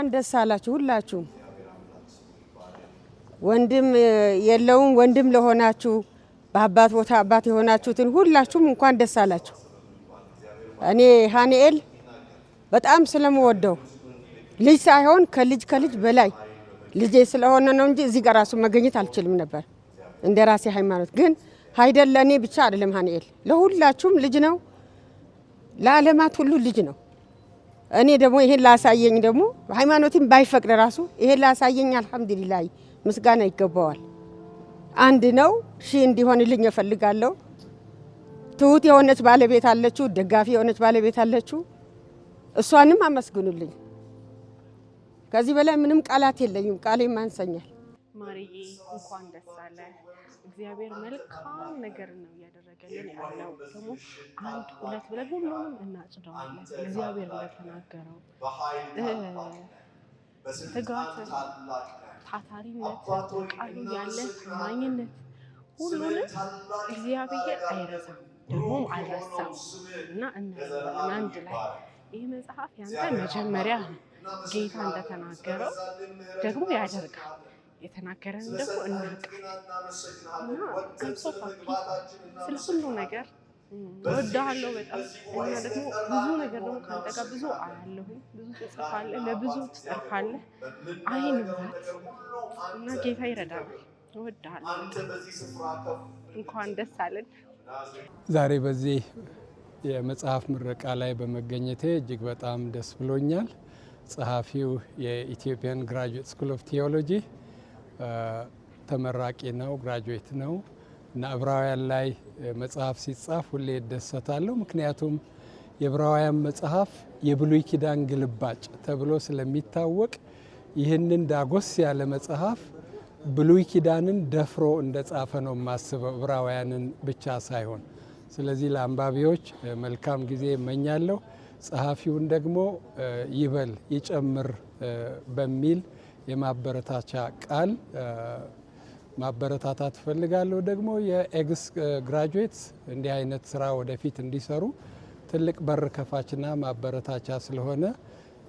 እንኳን ደስ አላችሁ ሁላችሁ። ወንድም የለውም ወንድም ለሆናችሁ በአባት ቦታ አባት የሆናችሁትን ሁላችሁም እንኳን ደስ አላችሁ። እኔ ሃኒኤል በጣም ስለምወደው ልጅ ሳይሆን ከልጅ በላይ ልጄ ስለሆነ ነው እንጂ እዚህ ጋር ራሱ መገኘት አልችልም ነበር። እንደራሴ ሃይማኖት ግን ሃይደል ለኔ ብቻ አይደለም ሃኒኤል ለሁላችሁም ልጅ ነው፣ ለዓለማት ሁሉ ልጅ ነው። እኔ ደግሞ ይሄን ላሳየኝ ደግሞ ሃይማኖትን ባይፈቅድ ራሱ ይሄን ላሳየኝ አልহামዱሊላህ ምስጋና ይገባዋል። አንድ ነው ሺ እንዲሆንልኝ እፈልጋለሁ። ትሁት የሆነች ባለቤት አለችው፣ ደጋፊ የሆነች ባለቤት አለችው። እሷንም አመስግኑልኝ። ከዚህ በላይ ምንም ቃላት የለኝም፣ ቃሌም አንሰኛል። ማርዬ እንኳን ደስ አለ። እግዚአብሔር መልካም ነገር ነው ያደረገልን ያለው ደግሞ አንድ ሁለት ብለን ሁሉንም እናጭደዋለን። እግዚአብሔር እንደተናገረው ትጋት፣ ታታሪነት፣ ቃሉ ያለ ታማኝነት ሁሉንም እግዚአብሔር አይረሳም ደግሞም አልረሳም እና እናያለን አንድ ላይ። ይህ መጽሐፍ ያንተ መጀመሪያ ነው። ጌታ እንደተናገረው ደግሞ ያደርጋል። የተናገረን ደግሞ እናውቃለን እና አምሶ ሀፒ ስለ ሁሉ ነገር ወዳለሁ በጣም። እና ደግሞ ብዙ ነገር ደግሞ ካንተ ጋር ብዙ አያለሁ። ብዙ ትጽፋለህ፣ ለብዙ ትጽፋለህ። አይንባት እና ጌታ ይረዳናል። ወዳለሁ እንኳን ደስ አለን። ዛሬ በዚህ የመጽሐፍ ምረቃ ላይ በመገኘቴ እጅግ በጣም ደስ ብሎኛል። ጸሐፊው የኢትዮጵያን ግራጁዌት ስኩል ኦፍ ቲዮሎጂ ተመራቂ ነው፣ ግራጁዌት ነው እና ዕብራውያን ላይ መጽሐፍ ሲጻፍ ሁሌ እደሰታለሁ። ምክንያቱም የዕብራውያን መጽሐፍ የብሉይ ኪዳን ግልባጭ ተብሎ ስለሚታወቅ ይህንን ዳጎስ ያለ መጽሐፍ ብሉይ ኪዳንን ደፍሮ እንደጻፈ ነው የማስበው፣ ዕብራውያንን ብቻ ሳይሆን። ስለዚህ ለአንባቢዎች መልካም ጊዜ እመኛለሁ። ጸሐፊውን ደግሞ ይበል ይጨምር በሚል የማበረታቻ ቃል ማበረታታት ፈልጋለሁ። ደግሞ የኤግስ ግራጁዌትስ እንዲህ አይነት ስራ ወደፊት እንዲሰሩ ትልቅ በር ከፋችና ማበረታቻ ስለሆነ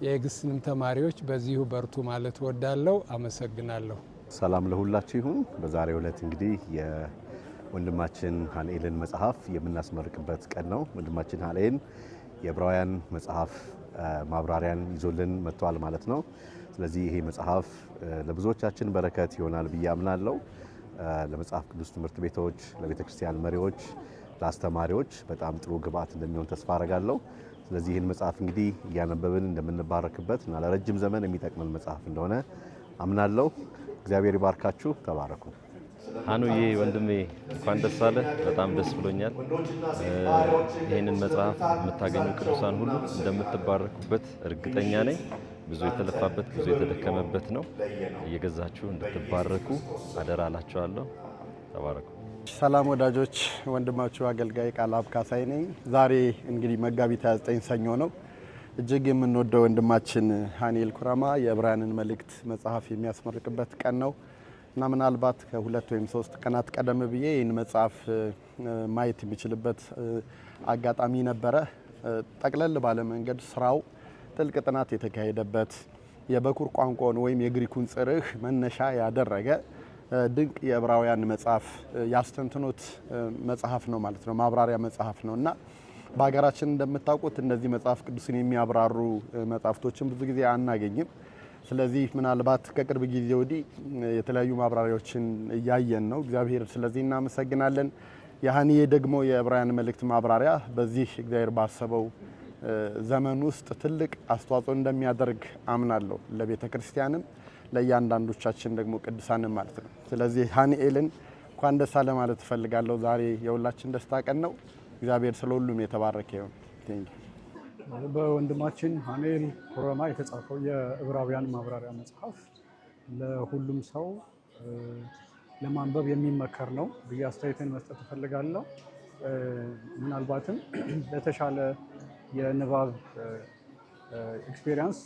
የኤግስንም ተማሪዎች በዚሁ በርቱ ማለት ወዳለው አመሰግናለሁ። ሰላም ለሁላችሁ ይሁን። በዛሬው ዕለት እንግዲህ የወንድማችን ሃኒኤልን መጽሐፍ የምናስመርቅበት ቀን ነው። ወንድማችን ሃኒኤል የዕብራውያን መጽሐፍ ማብራሪያን ይዞልን መጥቷል ማለት ነው። ስለዚህ ይሄ መጽሐፍ ለብዙዎቻችን በረከት ይሆናል ብዬ አምናለሁ። ለመጽሐፍ ቅዱስ ትምህርት ቤቶች፣ ለቤተክርስቲያን መሪዎች፣ ለአስተማሪዎች በጣም ጥሩ ግብዓት እንደሚሆን ተስፋ አረጋለሁ። ስለዚህ ይህን መጽሐፍ እንግዲህ እያነበብን እንደምንባረክበት እና ለረጅም ዘመን የሚጠቅመን መጽሐፍ እንደሆነ አምናለሁ። እግዚአብሔር ይባርካችሁ። ተባረኩ። ሃኑዬ ወንድሜ እንኳን ደስ አለ። በጣም ደስ ብሎኛል። ይህንን መጽሐፍ የምታገኙ ቅዱሳን ሁሉ እንደምትባረኩበት እርግጠኛ ነኝ። ብዙ የተለፋበት ብዙ የተደከመበት ነው። እየገዛችሁ እንድትባረኩ አደራ አላችኋለሁ። ተባረኩ። ሰላም ወዳጆች፣ ወንድማችሁ አገልጋይ ቃልአብ ካሳይ ነኝ። ዛሬ እንግዲህ መጋቢት 29 ሰኞ ነው። እጅግ የምንወደው ወንድማችን ሃኒኤል ኩራማ የዕብራውያንን መልእክት መጽሐፍ የሚያስመርቅበት ቀን ነው እና ምናልባት ከሁለት ወይም ሶስት ቀናት ቀደም ብዬ ይህን መጽሐፍ ማየት የሚችልበት አጋጣሚ ነበረ። ጠቅለል ባለ መንገድ ስራው ጥልቅ ጥናት የተካሄደበት የበኩር ቋንቋውን ወይም የግሪኩን ጽርህ መነሻ ያደረገ ድንቅ የዕብራውያን መጽሐፍ ያስተንትኖት መጽሐፍ ነው ማለት ነው። ማብራሪያ መጽሐፍ ነው እና በሀገራችን እንደምታውቁት እነዚህ መጽሐፍ ቅዱስን የሚያብራሩ መጽሐፍቶችን ብዙ ጊዜ አናገኝም። ስለዚህ ምናልባት ከቅርብ ጊዜ ወዲህ የተለያዩ ማብራሪያዎችን እያየን ነው። እግዚአብሔር ስለዚህ እናመሰግናለን። የሃኒዬ ደግሞ የዕብራውያን መልእክት ማብራሪያ በዚህ እግዚአብሔር ባሰበው ዘመን ውስጥ ትልቅ አስተዋጽኦ እንደሚያደርግ አምናለሁ። ለቤተ ክርስቲያንም ለእያንዳንዶቻችን ደግሞ ቅዱሳንም ማለት ነው። ስለዚህ ሃኒኤልን እንኳን ደስ አለ ማለት እፈልጋለሁ። ዛሬ የሁላችን ደስታ ቀን ነው። እግዚአብሔር ስለሁሉም የተባረከ ይሁን። በወንድማችን ሃኒኤል ኩራማ የተጻፈው የዕብራውያን ማብራሪያ መጽሐፍ ለሁሉም ሰው ለማንበብ የሚመከር ነው ብዬ አስተያየትን መስጠት እፈልጋለሁ። ምናልባትም ለተሻለ የንባብ ኤክስፒሪየንስ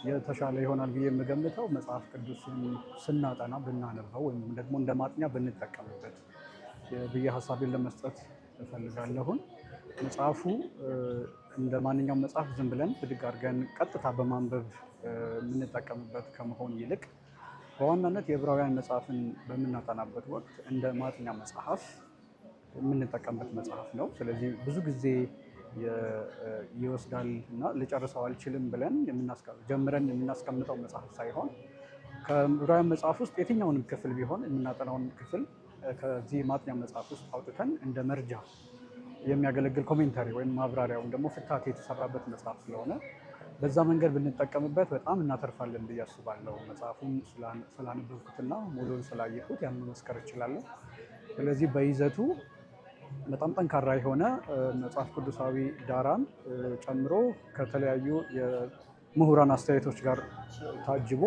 የተሻለ ይሆናል ብዬ የምገምተው መጽሐፍ ቅዱስን ስናጠና ብናነበው ወይም ደግሞ እንደ ማጥኛ ብንጠቀምበት ብዬ ሀሳቤን ለመስጠት እፈልጋለሁ። መጽሐፉ እንደ ማንኛውም መጽሐፍ ዝም ብለን ብድግ አድርገን ቀጥታ በማንበብ የምንጠቀምበት ከመሆን ይልቅ በዋናነት የዕብራውያን መጽሐፍን በምናጠናበት ወቅት እንደ ማጥኛ መጽሐፍ የምንጠቀምበት መጽሐፍ ነው። ስለዚህ ብዙ ጊዜ ይወስዳል እና ልጨርሰው አልችልም ብለን ጀምረን የምናስቀምጠው መጽሐፍ ሳይሆን ከዕብራውያን መጽሐፍ ውስጥ የትኛውንም ክፍል ቢሆን የምናጠናውን ክፍል ከዚህ ማጥኛ መጽሐፍ ውስጥ አውጥተን እንደ መርጃ የሚያገለግል ኮሜንታሪ ወይም ማብራሪያ ወይም ደግሞ ፍታት የተሰራበት መጽሐፍ ስለሆነ በዛ መንገድ ብንጠቀምበት በጣም እናተርፋለን ብዬ አስባለሁ። መጽሐፉን ስላነበብኩትና ሙሉን ስላየሁት ያን መመስከር እችላለሁ። ስለዚህ በይዘቱ በጣም ጠንካራ የሆነ መጽሐፍ ቅዱሳዊ ዳራን ጨምሮ ከተለያዩ የምሁራን አስተያየቶች ጋር ታጅቦ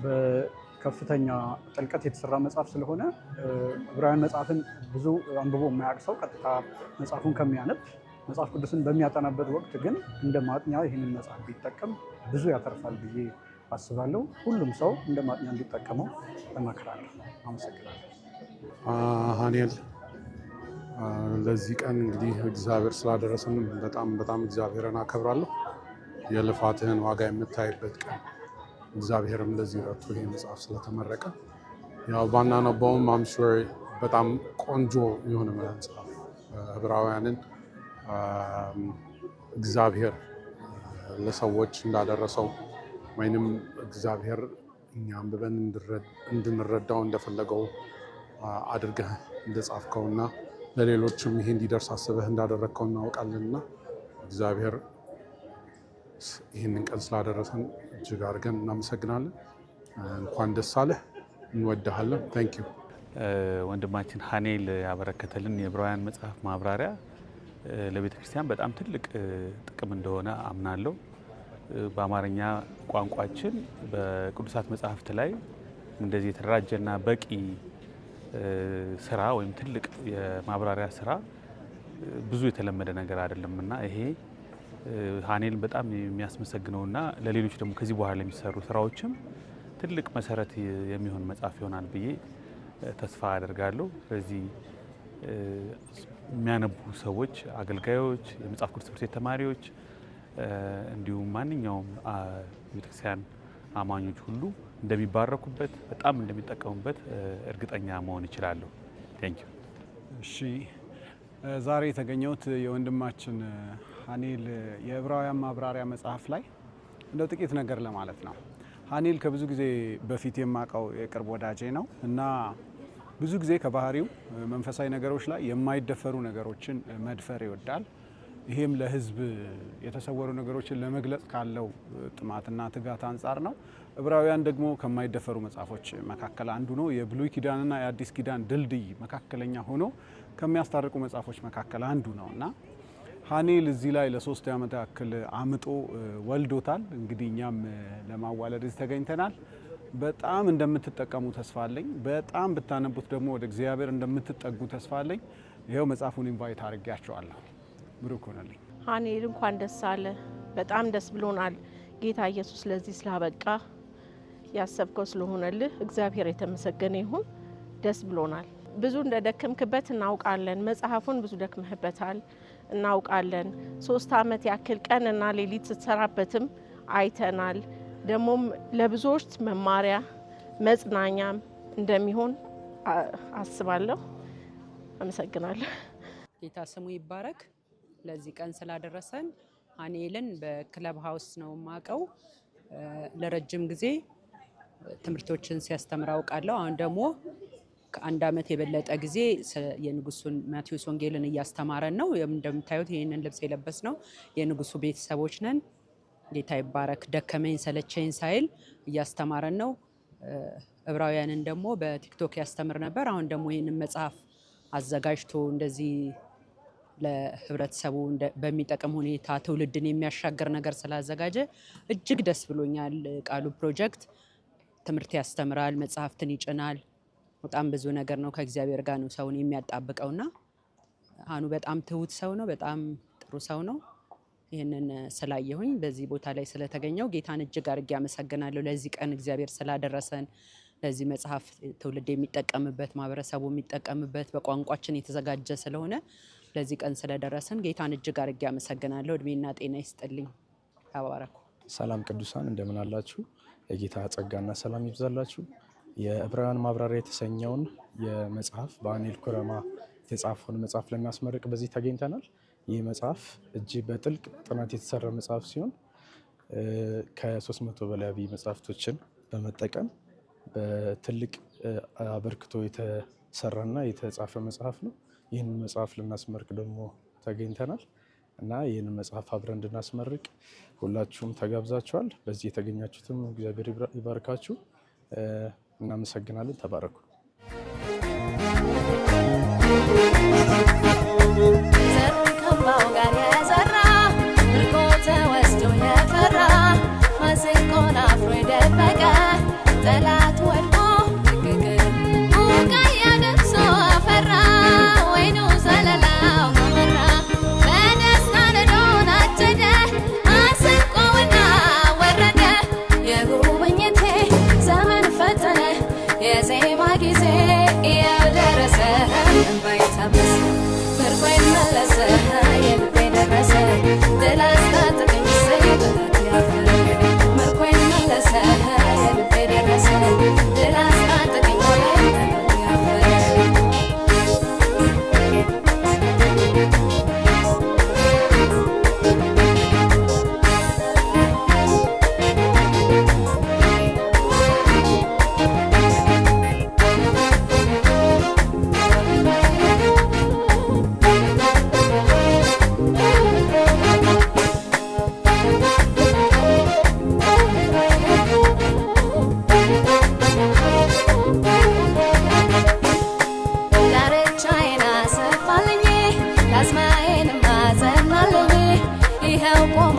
በከፍተኛ ጥልቀት የተሰራ መጽሐፍ ስለሆነ ዕብራውያን መጽሐፍን ብዙ አንብቦ የማያውቅ ሰው ቀጥታ መጽሐፉን ከሚያነብ መጽሐፍ ቅዱስን በሚያጠናበት ወቅት ግን እንደ ማጥኛ ይህንን መጽሐፍ ቢጠቀም ብዙ ያተርፋል ብዬ አስባለሁ። ሁሉም ሰው እንደ ማጥኛ እንዲጠቀመው እመክራለሁ። አመሰግናለሁ። ሀኒኤል ለዚህ ቀን እንግዲህ እግዚአብሔር ስላደረሰን በጣም እግዚአብሔርን አከብራለሁ። የልፋትህን ዋጋ የምታይበት ቀን እግዚአብሔርም ለዚህ ረድቶ ይሄ መጽሐፍ ስለተመረቀ ያው ባናነበውም አምሹር በጣም ቆንጆ የሆነ መጽሐፍ ዕብራውያንን እግዚአብሔር ለሰዎች እንዳደረሰው ወይንም እግዚአብሔር እኛ አንብበን እንድንረዳው እንደፈለገው አድርገህ እንደጻፍከውና ለሌሎችም ይሄ እንዲደርስ አስበህ እንዳደረግከው እናውቃለንና እግዚአብሔር ይህንን ቀን ስላደረሰን እጅግ አድርገን እናመሰግናለን። እንኳን ደስ አለህ፣ እንወድሃለን። ታንክ ዩ። ወንድማችን ሀኒኤል ያበረከተልን የዕብራውያን መጽሐፍ ማብራሪያ ለቤተ ክርስቲያን በጣም ትልቅ ጥቅም እንደሆነ አምናለሁ። በአማርኛ ቋንቋችን በቅዱሳት መጽሐፍት ላይ እንደዚህ የተደራጀና በቂ ስራ ወይም ትልቅ የማብራሪያ ስራ ብዙ የተለመደ ነገር አይደለምና ይሄ ሀኒኤል በጣም የሚያስመሰግነውና ለሌሎች ደግሞ ከዚህ በኋላ የሚሰሩ ስራዎችም ትልቅ መሰረት የሚሆን መጽሐፍ ይሆናል ብዬ ተስፋ አደርጋለሁ። ስለዚህ የሚያነቡ ሰዎች፣ አገልጋዮች፣ የመጽሐፍ ቅዱስ ትምህርት ቤት ተማሪዎች እንዲሁም ማንኛውም ቤተክርስቲያን አማኞች ሁሉ እንደሚባረኩበት በጣም እንደሚጠቀሙበት እርግጠኛ መሆን ይችላለሁ። ቴንክ ዩ። እሺ ዛሬ የተገኘሁት የወንድማችን ሀኒኤል የዕብራውያን ማብራሪያ መጽሐፍ ላይ እንደው ጥቂት ነገር ለማለት ነው። ሀኒኤል ከብዙ ጊዜ በፊት የማውቀው የቅርብ ወዳጄ ነው እና ብዙ ጊዜ ከባህሪው መንፈሳዊ ነገሮች ላይ የማይደፈሩ ነገሮችን መድፈር ይወዳል። ይሄም ለሕዝብ የተሰወሩ ነገሮችን ለመግለጽ ካለው ጥማትና ትጋት አንጻር ነው። ዕብራውያን ደግሞ ከማይደፈሩ መጽሐፎች መካከል አንዱ ነው። የብሉይ ኪዳንና የአዲስ ኪዳን ድልድይ መካከለኛ ሆኖ ከሚያስታርቁ መጽሐፎች መካከል አንዱ ነው እና ሀኒኤል እዚህ ላይ ለ3 ዓመት ያክል አምጦ ወልዶታል። እንግዲህ እኛም ለማዋለድ እዚህ ተገኝተናል። በጣም እንደምትጠቀሙ ተስፋ አለኝ። በጣም ብታነቡት ደግሞ ወደ እግዚአብሔር እንደምትጠጉ ተስፋ አለኝ። ይኸው መጽሐፉን ኢንቫይት አድርጌያቸዋለሁ። ብሩክ ሆነልኝ። ሀኒኤል እንኳን ደስ አለ። በጣም ደስ ብሎናል። ጌታ ኢየሱስ ለዚህ ስላበቃ ያሰብከው ስለሆነልህ እግዚአብሔር የተመሰገነ ይሁን። ደስ ብሎናል። ብዙ እንደደከምክበት እናውቃለን። መጽሐፉን ብዙ ደክመህበታል እናውቃለን። 3 ዓመት ያክል ቀንና ሌሊት ስትሰራበትም አይተናል። ደግሞም ለብዙዎች መማሪያ መጽናኛም እንደሚሆን አስባለሁ። አመሰግናለሁ። ጌታ ስሙ ይባረክ። ለዚህ ቀን ስላደረሰን ሀኒኤልን በክለብ ሀውስ ነው ማቀው። ለረጅም ጊዜ ትምህርቶችን ሲያስተምር አውቃለሁ። አሁን ደግሞ ከ1 ዓመት የበለጠ ጊዜ የንጉሱን ማቴዎስ ወንጌልን እያስተማረን ነው። እንደምታዩት ይህንን ልብስ የለበስ ነው የንጉሱ ቤተሰቦች ነን። ጌታ ይባረክ። ደከመኝ ሰለቸኝ ሳይል እያስተማረን ነው። ዕብራውያንን ደግሞ በቲክቶክ ያስተምር ነበር። አሁን ደግሞ ይህንን መጽሐፍ አዘጋጅቶ እንደዚህ ለህብረተሰቡ በሚጠቅም ሁኔታ ትውልድን የሚያሻገር ነገር ስላዘጋጀ እጅግ ደስ ብሎኛል። ቃሉ ፕሮጀክት ትምህርት ያስተምራል፣ መጽሐፍትን ይጭናል። በጣም ብዙ ነገር ነው። ከእግዚአብሔር ጋር ነው ሰውን የሚያጣብቀውና ሀኑ በጣም ትሁት ሰው ነው። በጣም ጥሩ ሰው ነው። ይህንን ስላየሁኝ በዚህ ቦታ ላይ ስለተገኘው ጌታን እጅግ አድርጌ አመሰግናለሁ። ለዚህ ቀን እግዚአብሔር ስላደረሰን ለዚህ መጽሐፍ ትውልድ የሚጠቀምበት ማህበረሰቡ የሚጠቀምበት በቋንቋችን የተዘጋጀ ስለሆነ ለዚህ ቀን ስለደረሰን ጌታን እጅግ አድርጌ አመሰግናለሁ። እድሜና ጤና ይስጥልኝ። ተባረኩ። ሰላም ቅዱሳን እንደምን አላችሁ? የጌታ ጸጋና ሰላም ይብዛላችሁ። የዕብራውያን ማብራሪያ የተሰኘውን የመጽሐፍ በሃኔል ኩረማ የተጻፈውን መጽሐፍ ልናስመርቅ በዚህ ተገኝተናል። ይህ መጽሐፍ እጅግ በጥልቅ ጥናት የተሰራ መጽሐፍ ሲሆን ከ300 በላይ አብይ መጽሐፍቶችን በመጠቀም በትልቅ አበርክቶ የተሰራና የተጻፈ መጽሐፍ ነው። ይህን መጽሐፍ ልናስመርቅ ደግሞ ተገኝተናል እና ይህን መጽሐፍ አብረን እንድናስመርቅ ሁላችሁም ተጋብዛችኋል። በዚህ የተገኛችሁትም እግዚአብሔር ይባርካችሁ። እናመሰግናለን። ተባረኩ። ዘሩን ከማው ጋር የዘራ ምርኮ ተወስዶ የፈራ ማሲንቆን አፍሮ የደበቀ ጠላት ወድቆ ግግር ቡቃያ ደርሶ አፈራ ወይኑ ዘለላው መራ በደስታ ነዶን አጨደ ማሲንቆውና ወረደ የጉብኝቴ ዘመን ፈጠነ የዜማ ጊዜ እያደረሰ እንባይ ታበሰ ምርኮዬን መለሰ የልቤ ደረሰ ድል አስታጠቀኝ ሰይጣናት ያፈረ ምርኮዬን መለሰ የልቤ ደረሰ ድል አስታጠቀኝ ሰይጣናት ያፈረ ዳርቻዬን አሰፋልኝ ካስማዬን ማጸናልኝ ይኸው ቆመ